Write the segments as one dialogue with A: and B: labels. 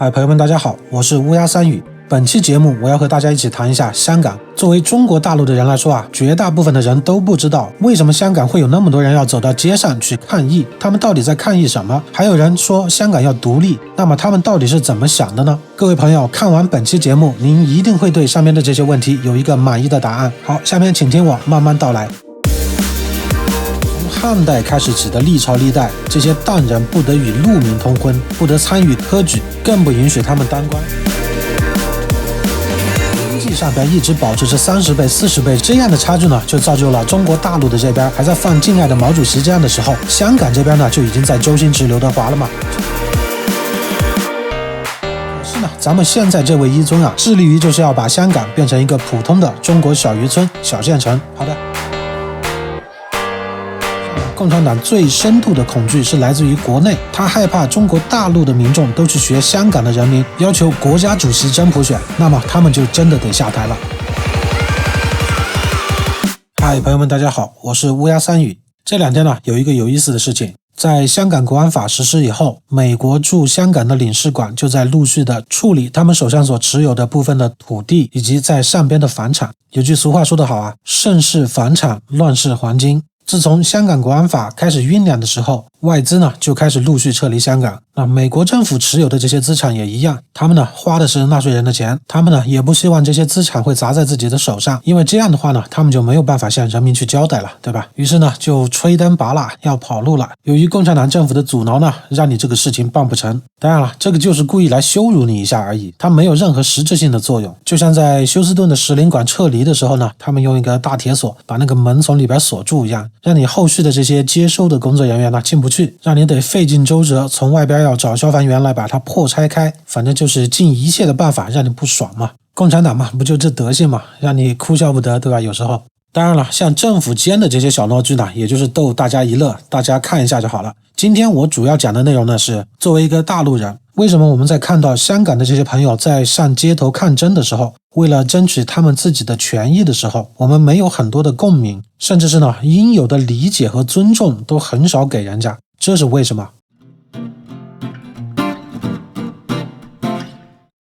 A: 嗨，朋友们，大家好，我是乌鸦三语。本期节目我要和大家一起谈一下香港。作为中国大陆的人来说绝大部分的人都不知道为什么香港会有那么多人要走到街上去抗议，他们到底在抗议什么？还有人说香港要独立，那么他们到底是怎么想的呢？各位朋友，看完本期节目，您一定会对上面的这些问题有一个满意的答案。好，下面请听我慢慢道来。汉代开始起的历朝历代，这些旦人不得与陆民通婚，不得参与科举，更不允许他们当官。经济上边一直保持着30倍、40倍这样的差距呢，就造就了中国大陆的这边还在放敬爱的毛主席这样的时候，香港这边呢就已经在周星驰、刘德华了嘛。可是呢，咱们现在这位一尊致力于就是要把香港变成一个普通的中国小渔村、小县城。好的。共产党最深度的恐惧是来自于国内，他害怕中国大陆的民众都去学香港的人民，要求国家主席真普选，那么他们就真的得下台了。嗨，朋友们，大家好，我是乌鸦三语。这两天呢，有一个有意思的事情，在香港国安法实施以后，美国驻香港的领事馆就在陆续的处理他们手上所持有的部分的土地以及在上边的房产。有句俗话说得好盛世房产，乱世黄金。自从香港国安法开始酝酿的时候，外资呢就开始陆续撤离香港。那美国政府持有的这些资产也一样，他们呢花的是纳税人的钱，他们呢也不希望这些资产会砸在自己的手上，因为这样的话呢，他们就没有办法向人民去交代了，对吧？于是呢就吹灯拔蜡要跑路了。由于共产党政府的阻挠呢，让你这个事情办不成。当然了，这个就是故意来羞辱你一下而已，它没有任何实质性的作用。就像在休斯顿的使领馆撤离的时候呢，他们用一个大铁锁把那个门从里边锁住一样，让你后续的这些接收的工作人员呢进不去，让你得费尽周折从外边要找消防员来把它破拆开，反正就是尽一切的办法让你不爽嘛。共产党嘛，不就这德性嘛，让你哭笑不得，对吧？有时候。当然了，像政府间的这些小闹剧呢，也就是逗大家一乐，大家看一下就好了。今天我主要讲的内容呢是，作为一个大陆人，为什么我们在看到香港的这些朋友在上街头抗争的时候，为了争取他们自己的权益的时候，我们没有很多的共鸣，甚至是呢应有的理解和尊重都很少给人家，这是为什么？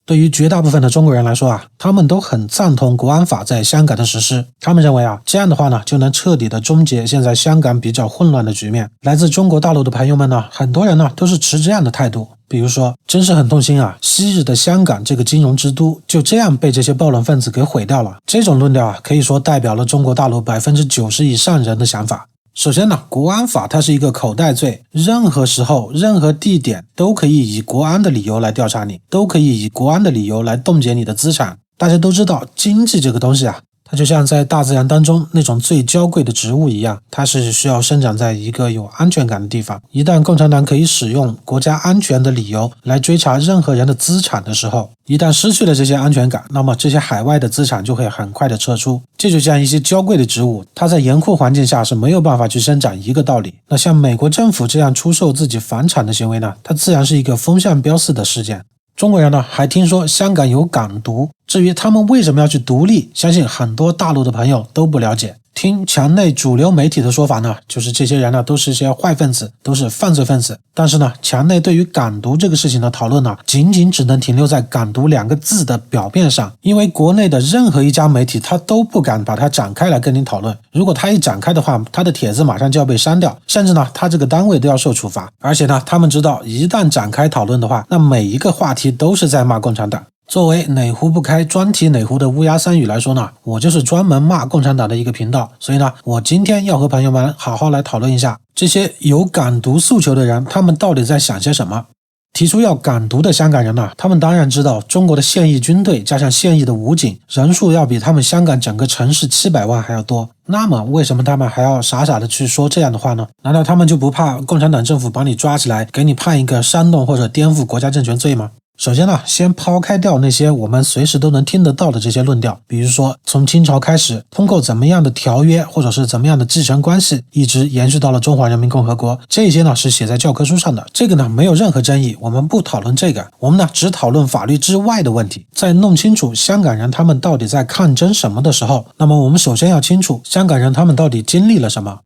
A: 对于绝大部分的中国人来说他们都很赞同国安法在香港的实施。他们认为这样的话呢，就能彻底的终结现在香港比较混乱的局面。来自中国大陆的朋友们呢，很多人呢都是持这样的态度。比如说，真是很痛心昔日的香港这个金融之都就这样被这些暴乱分子给毁掉了。这种论调可以说代表了中国大陆90%以上人的想法。首先呢，国安法它是一个口袋罪，任何时候任何地点都可以以国安的理由来调查你，都可以以国安的理由来冻结你的资产。大家都知道经济这个东西它就像在大自然当中那种最娇贵的植物一样，它是需要生长在一个有安全感的地方。一旦共产党可以使用国家安全的理由来追查任何人的资产的时候，一旦失去了这些安全感，那么这些海外的资产就会很快的撤出。这就像一些娇贵的植物，它在严酷环境下是没有办法去生长一个道理。那像美国政府这样出售自己房产的行为呢，它自然是一个风向标式的事件。中国人呢还听说香港有港独，至于他们为什么要去独立，相信很多大陆的朋友都不了解。听墙内主流媒体的说法呢，就是这些人呢都是一些坏分子，都是犯罪分子。但是呢，墙内对于港独这个事情的讨论呢，仅仅只能停留在港独2个字的表面上，因为国内的任何一家媒体他都不敢把它展开来跟您讨论。如果他一展开的话，他的帖子马上就要被删掉，甚至呢他这个单位都要受处罚。而且呢，他们知道一旦展开讨论的话，那每一个话题都是在骂共产党。作为哪壶不开专题哪壶的乌鸦三语来说呢，我就是专门骂共产党的一个频道，所以呢，我今天要和朋友们好好来讨论一下这些有港独诉求的人，他们到底在想些什么。提出要港独的香港人呢，他们当然知道中国的现役军队加上现役的武警人数要比他们香港整个城市700万还要多，那么为什么他们还要傻傻的去说这样的话呢？难道他们就不怕共产党政府把你抓起来给你判一个煽动或者颠覆国家政权罪吗？首先呢，先抛开掉那些我们随时都能听得到的这些论调，比如说从清朝开始，通过怎么样的条约或者是怎么样的继承关系，一直延续到了中华人民共和国，这些呢是写在教科书上的，这个呢没有任何争议，我们不讨论这个，我们呢只讨论法律之外的问题。在弄清楚香港人他们到底在抗争什么的时候，那么我们首先要清楚香港人他们到底经历了什么。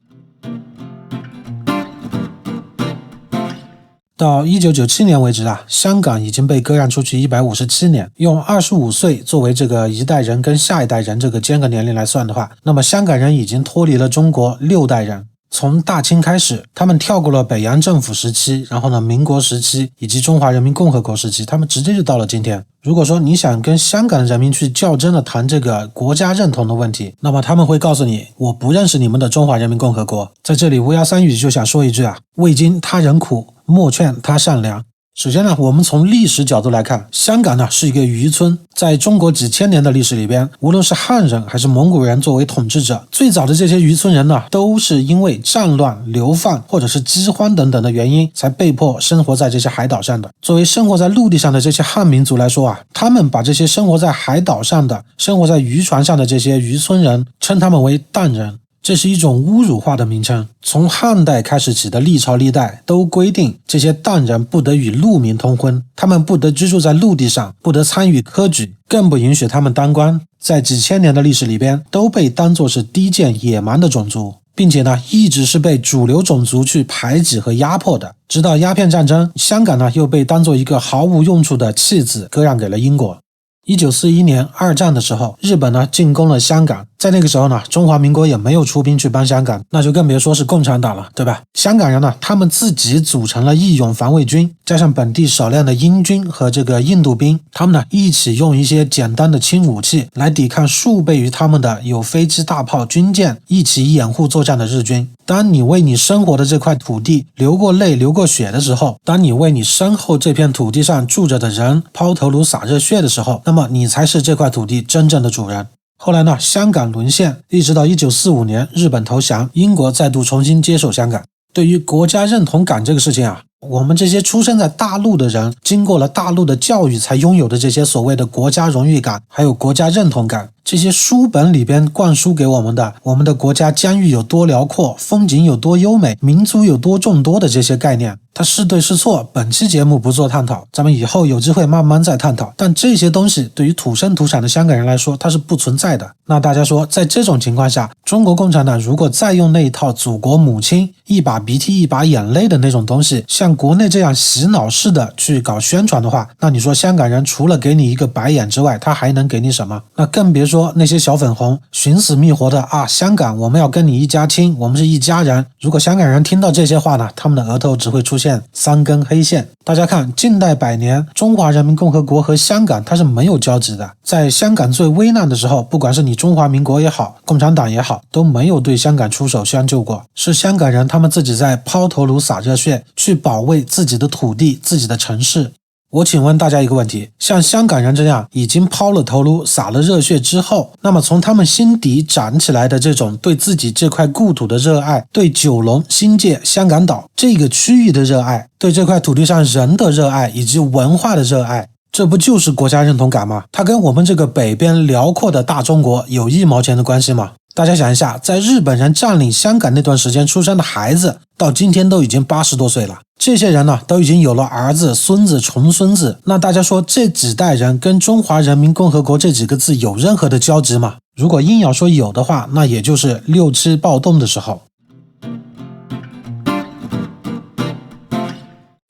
A: 到1997年为止啊，香港已经被割让出去157年，用25岁作为这个一代人跟下一代人这个间隔年龄来算的话，那么香港人已经脱离了中国6代人。从大清开始，他们跳过了北洋政府时期，然后呢，民国时期以及中华人民共和国时期，他们直接就到了今天。如果说你想跟香港的人民去较真的谈这个国家认同的问题，那么他们会告诉你，我不认识你们的中华人民共和国。在这里乌鸦三语就想说一句啊，未经他人苦，莫劝他善良。首先呢，我们从历史角度来看，香港呢是一个渔村，在中国几千年的历史里边，无论是汉人还是蒙古人作为统治者，最早的这些渔村人呢，都是因为战乱、流放或者是饥荒等等的原因，才被迫生活在这些海岛上的。作为生活在陆地上的这些汉民族来说啊，他们把这些生活在海岛上的、生活在渔船上的这些渔村人，称他们为淡人。这是一种侮辱化的名称。从汉代开始起的历朝历代都规定，这些淡人不得与陆民通婚，他们不得居住在陆地上，不得参与科举，更不允许他们当官。在几千年的历史里边，都被当作是低贱野蛮的种族，并且呢，一直是被主流种族去排挤和压迫的。直到鸦片战争，香港呢又被当作一个毫无用处的弃子，割让给了英国。1941年二战的时候，日本呢进攻了香港，在那个时候呢，中华民国也没有出兵去帮香港，那就更别说是共产党了，对吧？香港人呢，他们自己组成了义勇防卫军，加上本地少量的英军和这个印度兵，他们呢一起用一些简单的轻武器来抵抗数倍于他们的有飞机、大炮、军舰一起掩护作战的日军。当你为你生活的这块土地流过泪、流过血的时候，当你为你身后这片土地上住着的人抛头颅洒热血的时候，那么你才是这块土地真正的主人。后来呢，香港沦陷，一直到1945年日本投降，英国再度重新接手香港。对于国家认同感这个事情啊，我们这些出生在大陆的人，经过了大陆的教育才拥有的这些所谓的国家荣誉感，还有国家认同感，这些书本里边灌输给我们的国家疆域有多辽阔，风景有多优美，民族有多众多的这些概念，它是对是错，本期节目不做探讨，咱们以后有机会慢慢再探讨。但这些东西对于土生土长的香港人来说，它是不存在的。那大家说，在这种情况下，中国共产党如果再用那一套祖国母亲一把鼻涕一把眼泪的那种东西，像国内这样洗脑式的去搞宣传的话，那你说香港人除了给你一个白眼之外，他还能给你什么？那更别说那些小粉红寻死觅活的啊，香港我们要跟你一家亲，我们是一家人。如果香港人听到这些话呢，他们的额头只会出现3根黑线。大家看，近代100年，中华人民共和国和香港它是没有交集的。在香港最危难的时候，不管是你中华民国也好，共产党也好，都没有对香港出手相救过，是香港人他们自己在抛头颅洒热血，去保卫自己的土地、自己的城市。我请问大家一个问题，像香港人这样已经抛了头颅洒了热血之后，那么从他们心底长起来的这种对自己这块故土的热爱，对九龙、新界、香港岛这个区域的热爱，对这块土地上人的热爱以及文化的热爱，这不就是国家认同感吗？它跟我们这个北边辽阔的大中国有1毛钱的关系吗？大家想一下，在日本人占领香港那段时间出生的孩子，到今天都已经80多岁了。这些人呢，都已经有了儿子、孙子、重孙子。那大家说，这几代人跟中华人民共和国这几个字有任何的交集吗？如果硬要说有的话，那也就是6、7暴动的时候。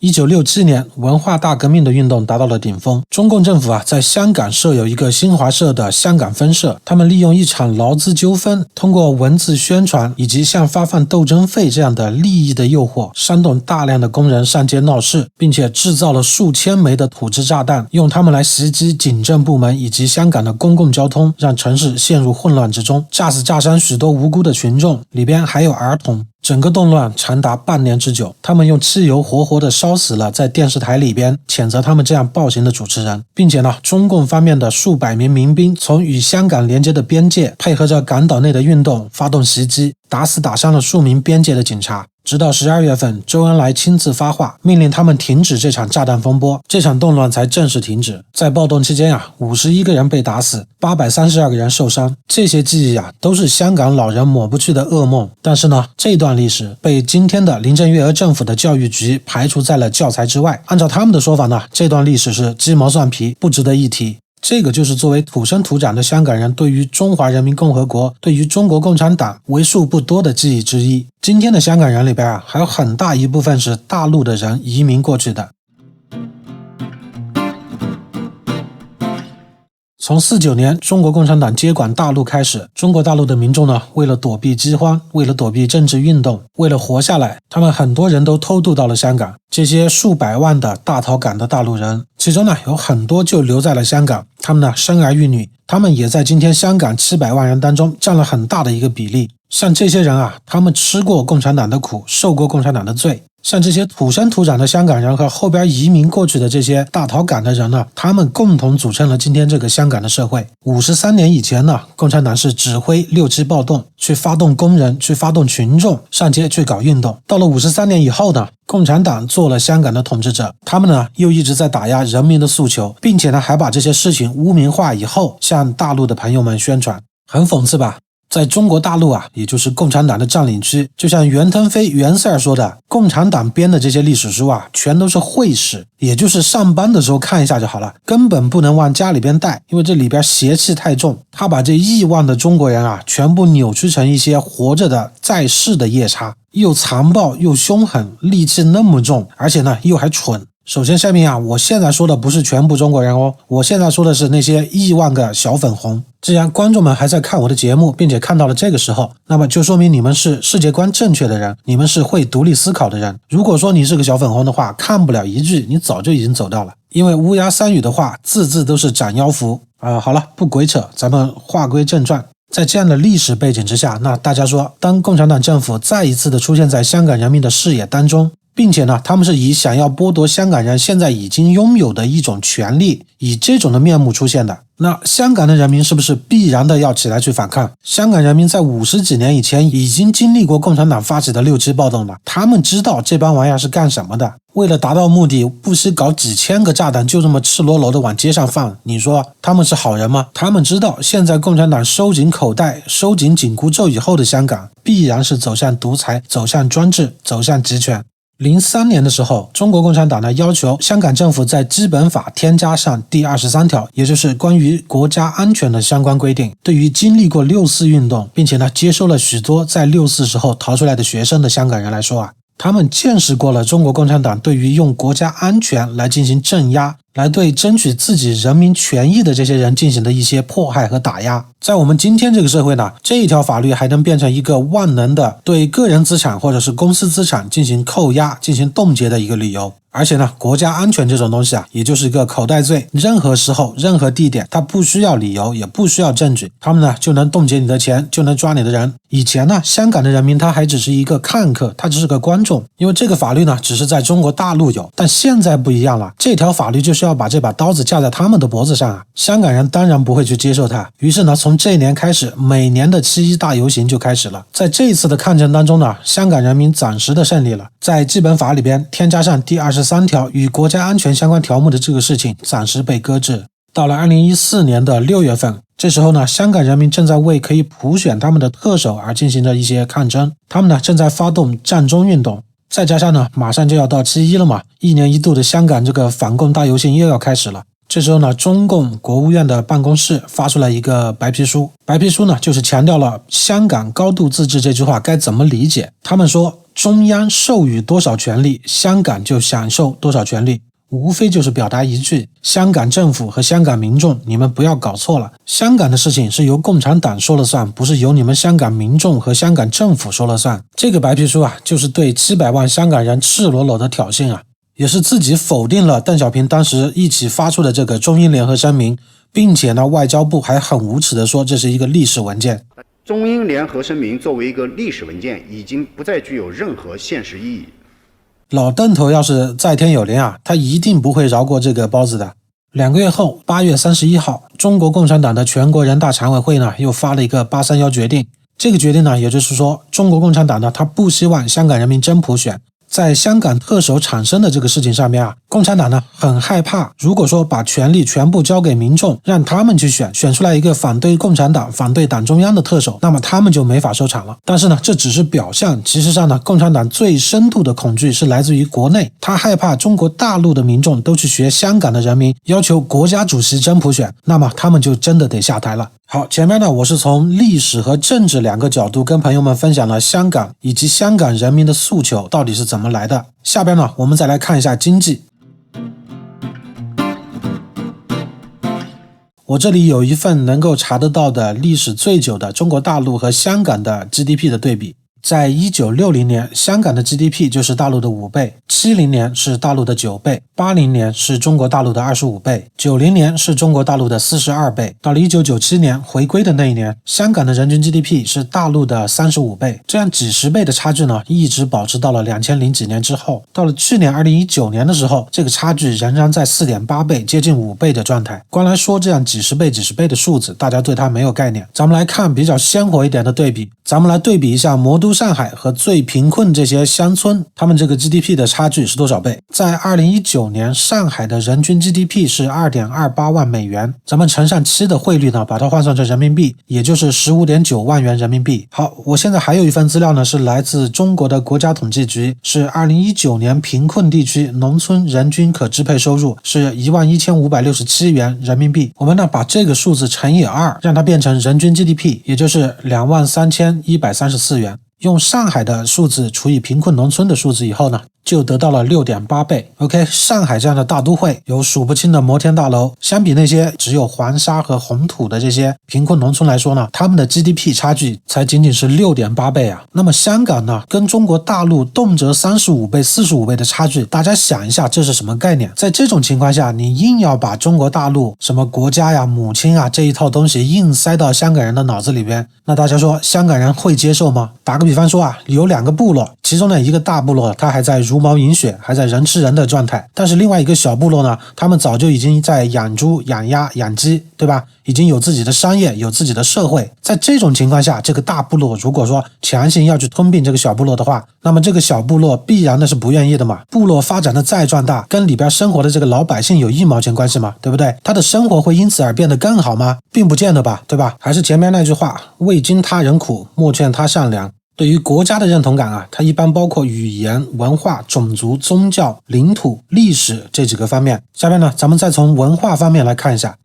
A: 1967年，文化大革命的运动达到了顶峰。中共政府在香港设有一个新华社的香港分社，他们利用一场劳资纠纷，通过文字宣传以及像发放斗争费这样的利益的诱惑，煽动大量的工人上街闹事，并且制造了数千枚的土制炸弹，用它们来袭击警政部门以及香港的公共交通，让城市陷入混乱之中，炸死炸伤许多无辜的群众，里边还有儿童。整个动乱长达半年之久，他们用汽油活活的烧死了在电视台里边谴责他们这样暴行的主持人，并且呢，中共方面的数百名民兵从与香港连接的边界，配合着港岛内的运动发动袭击，打死打伤了数名边界的警察。直到12月份，周恩来亲自发话，命令他们停止这场炸弹风波，这场动乱才正式停止。在暴动期间51个人被打死，832个人受伤。这些记忆都是香港老人抹不去的噩梦。但是呢，这段历史被今天的林郑月娥政府的教育局排除在了教材之外。按照他们的说法呢，这段历史是鸡毛蒜皮，不值得一提。这个就是作为土生土长的香港人对于中华人民共和国、对于中国共产党为数不多的记忆之一。今天的香港人里边还有很大一部分是大陆的人移民过去的。从49年中国共产党接管大陆开始，中国大陆的民众呢，为了躲避饥荒，为了躲避政治运动，为了活下来，他们很多人都偷渡到了香港。这些数百万的大逃港的大陆人，其中呢有很多就留在了香港，他们呢生儿育女，他们也在今天香港700万人当中占了很大的一个比例。像这些人啊，他们吃过共产党的苦，受过共产党的罪。像这些土生土长的香港人和后边移民过去的这些大逃港的人呢，他们共同组成了今天这个香港的社会。53年以前呢，共产党是指挥6·7暴动，去发动工人，去发动群众上街去搞运动。到了53年以后呢，共产党做了香港的统治者，他们呢又一直在打压人民的诉求，并且呢还把这些事情污名化以后向大陆的朋友们宣传。很讽刺吧？在中国大陆啊，也就是共产党的占领区，就像袁腾飞袁 Sir 说的，共产党编的这些历史书啊，全都是讳史，也就是上班的时候看一下就好了，根本不能往家里边带，因为这里边邪气太重。他把这亿万的中国人啊，全部扭曲成一些活着的在世的夜叉，又残暴又凶狠，戾气那么重，而且呢又还蠢。首先声明啊，我现在说的不是全部中国人哦，我现在说的是那些亿万个小粉红。既然观众们还在看我的节目，并且看到了这个时候，那么就说明你们是世界观正确的人，你们是会独立思考的人。如果说你是个小粉红的话，看不了一句，你早就已经走掉了。因为乌鸦三语的话，字字都是斩妖符。好了，不鬼扯，咱们话归正传。在这样的历史背景之下，那大家说，当共产党政府再一次的出现在香港人民的视野当中，并且呢，他们是以想要剥夺香港人现在已经拥有的一种权利，以这种的面目出现的。那香港的人民是不是必然的要起来去反抗？香港人民在50几年以前已经经历过共产党发起的6·7暴动了，他们知道这帮玩意儿是干什么的。为了达到目的，不惜搞几千个炸弹，就这么赤裸裸的往街上放。你说他们是好人吗？他们知道现在共产党收紧口袋、收紧紧箍咒以后的香港，必然是走向独裁、走向专制、走向集权。03年的时候，中国共产党呢要求香港政府在基本法添加上第23条，也就是关于国家安全的相关规定。对于经历过6·4运动，并且呢接收了许多在6·4时候逃出来的学生的香港人来说啊，他们见识过了中国共产党对于用国家安全来进行镇压，来对争取自己人民权益的这些人进行的一些迫害和打压。在我们今天这个社会呢，这一条法律还能变成一个万能的对个人资产或者是公司资产进行扣押、进行冻结的一个理由。而且呢，国家安全这种东西啊，也就是一个口袋罪，任何时候、任何地点，它不需要理由，也不需要证据，他们呢就能冻结你的钱，就能抓你的人。以前呢，香港的人民他还只是一个看客，他只是个观众，因为这个法律呢只是在中国大陆有，但现在不一样了，这条法律就是要把这把刀子架在他们的脖子上啊！香港人当然不会去接受它，于是呢，从这一年开始，每年的7·1大游行就开始了。在这一次的抗争当中呢，香港人民暂时的胜利了，在基本法里边添加上第23条与国家安全相关条目的这个事情暂时被搁置。到了2014年的6月份，这时候呢，香港人民正在为可以普选他们的特首而进行着一些抗争，他们呢正在发动战中运动。再加上呢，马上就要到7·1了嘛，1年1度的香港这个反共大游行又要开始了。这时候呢，中共国务院的办公室发出来一个白皮书，白皮书呢就是强调了香港高度自治这句话该怎么理解。他们说，中央授予多少权利，香港就享受多少权利，无非就是表达一句，香港政府和香港民众，你们不要搞错了，香港的事情是由共产党说了算，不是由你们香港民众和香港政府说了算。这个白皮书啊，就是对700万香港人赤裸裸的挑衅啊，也是自己否定了邓小平当时一起发出的这个中英联合声明，并且呢，外交部还很无耻的说这是一个历史文件。
B: 中英联合声明作为一个历史文件，已经不再具有任何现实意义。
A: 老邓头要是在天有灵啊，他一定不会饶过这个包子的。2个月后，8月31号，中国共产党的全国人大常委会呢又发了一个831决定。这个决定呢，也就是说，中国共产党呢，他不希望香港人民真普选。在香港特首产生的这个事情上面啊，共产党呢很害怕，如果说把权力全部交给民众，让他们去选出来一个反对共产党、反对党中央的特首，那么他们就没法收场了。但是呢，这只是表象，其实上呢，共产党最深度的恐惧是来自于国内，他害怕中国大陆的民众都去学香港的人民，要求国家主席真普选，那么他们就真的得下台了。好，前面呢我是从历史和政治两个角度跟朋友们分享了香港以及香港人民的诉求到底是怎么来的。下边呢我们再来看一下经济。我这里有一份能够查得到的历史最久的中国大陆和香港的 GDP 的对比。在1960年，香港的 GDP 就是大陆的5倍，70年是大陆的9倍，80年是中国大陆的25倍，90年是中国大陆的42倍，到了1997年回归的那一年，香港的人均 GDP 是大陆的35倍，这样几十倍的差距呢，一直保持到了2000几年之后。到了去年2019年的时候，这个差距仍然在 4.8 倍，接近5倍的状态。光来说这样几十倍的数字，大家对它没有概念。咱们来看比较鲜活一点的对比，咱们来对比一下魔都上海和最贫困这些乡村，他们这个 GDP 的差距是多少倍？在2019年，上海的人均 GDP 是 2.28 万美元，咱们乘上7的汇率呢，把它换算成人民币，也就是 15.9 万元人民币。好，我现在还有一份资料呢，是来自中国的国家统计局，是2019年贫困地区农村人均可支配收入是11567元人民币。我们呢把这个数字乘以2，让它变成人均 GDP， 也就是23134元。用上海的数字除以贫困农村的数字以后呢，就得到了 6.8 倍。OK， 上海这样的大都会有数不清的摩天大楼，相比那些只有黄沙和红土的这些贫困农村来说呢，他们的 GDP 差距才仅仅是 6.8 倍啊。那么香港呢，跟中国大陆动辄35倍、45倍的差距，大家想一下这是什么概念？在这种情况下，你硬要把中国大陆什么国家呀、母亲啊这一套东西硬塞到香港人的脑子里边，那大家说香港人会接受吗？打个比方说啊，有2个部落，其中的一个大部落它还在茹毛饮血，还在人吃人的状态，但是另外一个小部落呢，他们早就已经在养猪、养鸭、养鸡，对吧？已经有自己的商业，有自己的社会。在这种情况下，这个大部落如果说强行要去吞并这个小部落的话，那么这个小部落必然的是不愿意的嘛。部落发展的再壮大，跟里边生活的这个老百姓有1毛钱关系吗？对不对？他的生活会因此而变得更好吗？并不见得吧，对吧？还是前面那句话，未经他人苦，莫劝他善良。对于国家的认同感啊，它一般包括语言、文化、种族、宗教、领土、历史这几个方面。下面呢，咱们再从文化方面来看一下。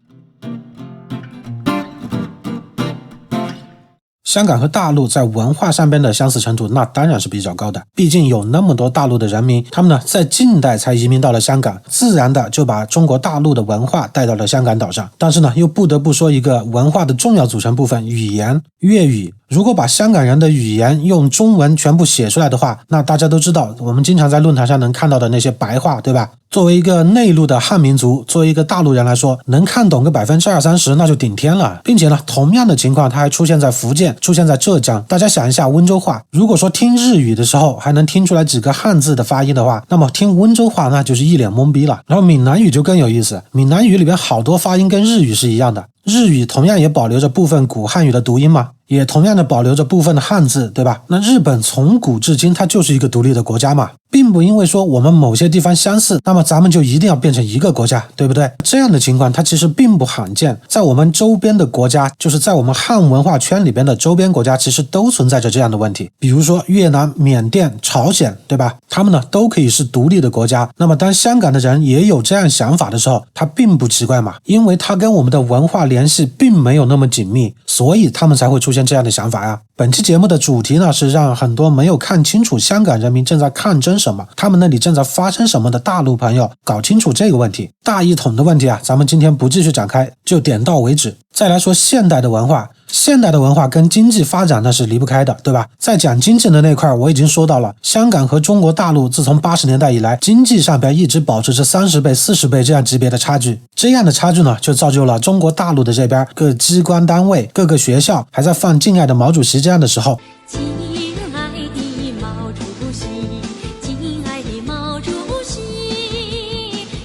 A: 香港和大陆在文化上边的相似程度那当然是比较高的，毕竟有那么多大陆的人民，他们呢在近代才移民到了香港，自然的就把中国大陆的文化带到了香港岛上。但是呢，又不得不说一个文化的重要组成部分，语言，粤语。如果把香港人的语言用中文全部写出来的话，那大家都知道我们经常在论坛上能看到的那些白话，对吧？作为一个内陆的汉民族，作为一个大陆人来说，能看懂个20%-30%那就顶天了。并且呢，同样的情况它还出现在福建，出现在浙江。大家想一下温州话，如果说听日语的时候还能听出来几个汉字的发音的话，那么听温州话那就是一脸懵逼了。然后闽南语就更有意思，闽南语里边好多发音跟日语是一样的，日语同样也保留着部分古汉语的读音嘛，也同样的保留着部分的汉字，对吧？那日本从古至今它就是一个独立的国家嘛，并不因为说我们某些地方相似，那么咱们就一定要变成一个国家，对不对？这样的情况它其实并不罕见，在我们周边的国家，就是在我们汉文化圈里边的周边国家，其实都存在着这样的问题。比如说越南、缅甸、朝鲜，对吧？他们呢都可以是独立的国家。那么当香港的人也有这样想法的时候，它并不奇怪嘛，因为它跟我们的文化联系并没有那么紧密，所以他们才会出现这样的想法呀。本期节目的主题呢，是让很多没有看清楚香港人民正在抗争什么，他们那里正在发生什么的大陆朋友搞清楚这个问题。大一统的问题啊，咱们今天不继续展开，就点到为止。再来说现代的文化，现代的文化跟经济发展那是离不开的，对吧？在讲经济的那块我已经说到了，香港和中国大陆自从80年代以来，经济上边一直保持着30倍、40倍这样级别的差距。这样的差距呢，就造就了中国大陆的这边各机关单位、各个学校还在放敬爱的毛主席这样的时候，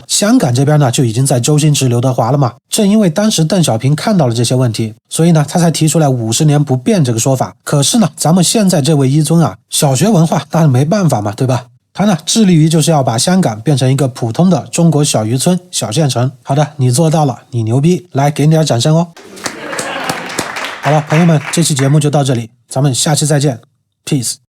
A: 香港这边呢就已经在周星驰、刘德华了嘛。正因为当时邓小平看到了这些问题，所以呢他才提出来50年不变这个说法。可是呢，咱们现在这位一尊啊，小学文化那没办法嘛，对吧？他呢致力于就是要把香港变成一个普通的中国小渔村、小县城。好的，你做到了，你牛逼，来给你点掌声哦。好了，朋友们，这期节目就到这里，咱们下期再见 ，peace。